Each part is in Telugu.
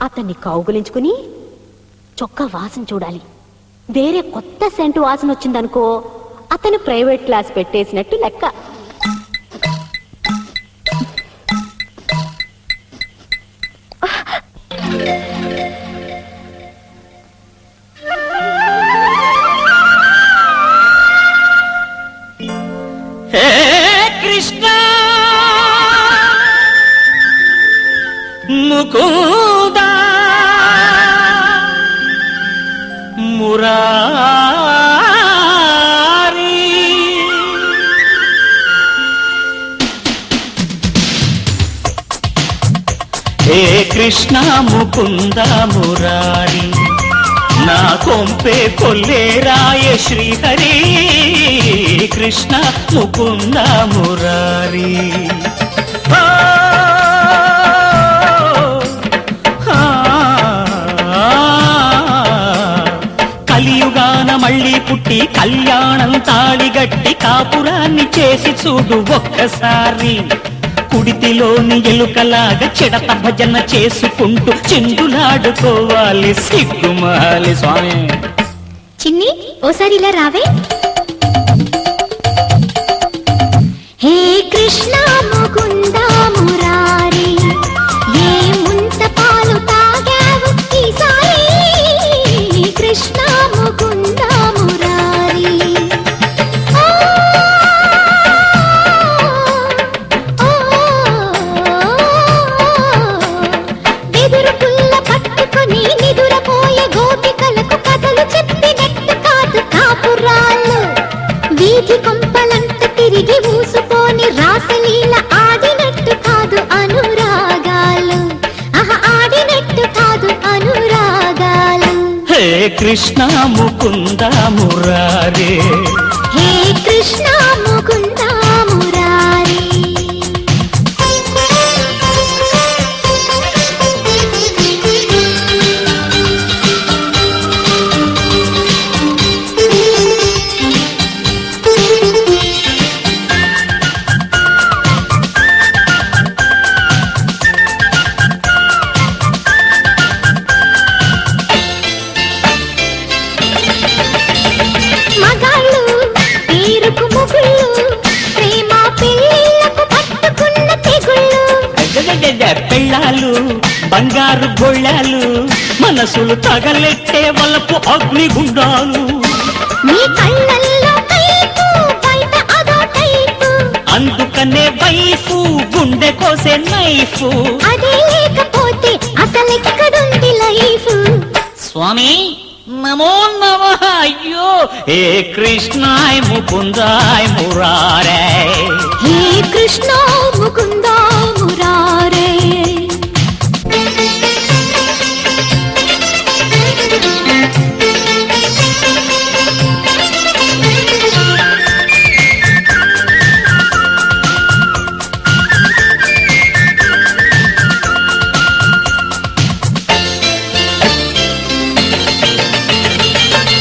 అతన్ని కౌగులించుకుని చొక్కా వాసన చూడాలి. వేరే కొత్త సెంటు వాసన వచ్చిందనుకో అతను ప్రైవేట్ క్లాస్ పెట్టేసినట్టు లెక్క. కృష్ణ ముకుంద మురారి హే కృష్ణ ముకుంద మురారి నా కొంపే కొల్లేరాయ శ్రీహరి కృష్ణ ముకుంద మురారి. కలియుగాన మళ్ళీ పుట్టి కళ్యాణం తాళిగట్టి కాపురాన్ని చేసి చూడు ఒక్కసారి. కుడితిలోని ఎలుకలాగా చెడత భజన చేసుకుంటూ చిందులాడుకోవాలి సిగ్గుమాలి స్వామి. చిన్ని ఓసారి ఇలా రావే. హే కృష్ణ ముకుంద మురారి ఏ ముంత పాలు తాగావు ఈసారి కృష్ణ ముకుంద మురారి. వెదురు పుల్ల పట్టుకొని నిదురపోయే గోపికలకు కథలు చెప్పినట్టు కాదు కాపురాళ్ళు. వీధి కొంపలంట తిరిగి ఊసుకొని రాసలీల ఆడినట్టు కాదు అనురాగాలు. ఆడినట్టు కాదు అనురాగాలు. హే కృష్ణ ముకుంద మురారి హే కృష్ణ ముకుంద మురారి. మగాళ్ళు పేరుకు ముగుళ్ళు ప్రేమ పెళ్ళిళ్ళకు పట్టుకున్న తెగుళ్ళు. పెళ్ళాలు బంగారు గొళ్ళాలు మనసులు తగలెట్టే వలపు అగ్నిగుండాలు. నీ కళ్ళల్లో కైపు బయట అదో టైపు. అందుకనే వైఫు గుండె కోసే నైఫు. అదే లేకపోతే అసలెక్కడుంది లైఫ్. స్వామి నమో నమ. అయ్యో హే కృష్ణాయ ముకుందాయ మురారే హే కృష్ణ ముకుంద మురారే.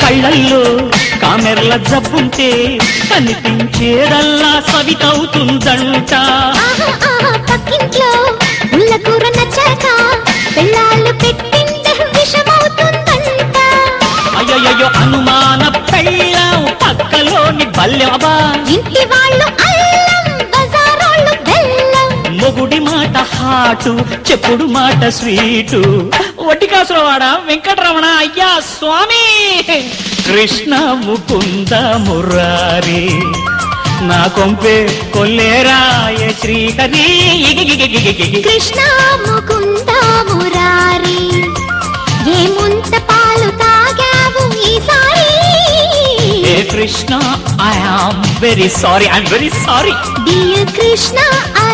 కళ్ళల్లో కామెర్ల జబ్బుంటే కనిపించేదల్లా సవితవుతుందంట. పక్కింట్లో ముళ్ళ కూర నచ్చాక పెళ్ళాలు పెట్టింటే విషమవుతుందంట. అయ్యయ్యో అనుమాన పెళ్ళాం పక్కలోని బల్లెవబా. ఇంటి వాళ్ళు అల్లం బజారోళ్ళు బెల్లం. మొగుడి మాట హాటు చెప్పుడు మాట స్వీటు. వడ్డికాసులవాడ వెంకటరమణ అయ్యా స్వామి. కృష్ణ ముకుంద మురారి నా కొంపే కొల్లేరాయ శ్రీహరి కృష్ణ ముకుంద మురారి ఏ ముంత పాలు తాగావు ఈసారి. Hey Krishna I am very sorry. I'm very sorry. Dear Krishna I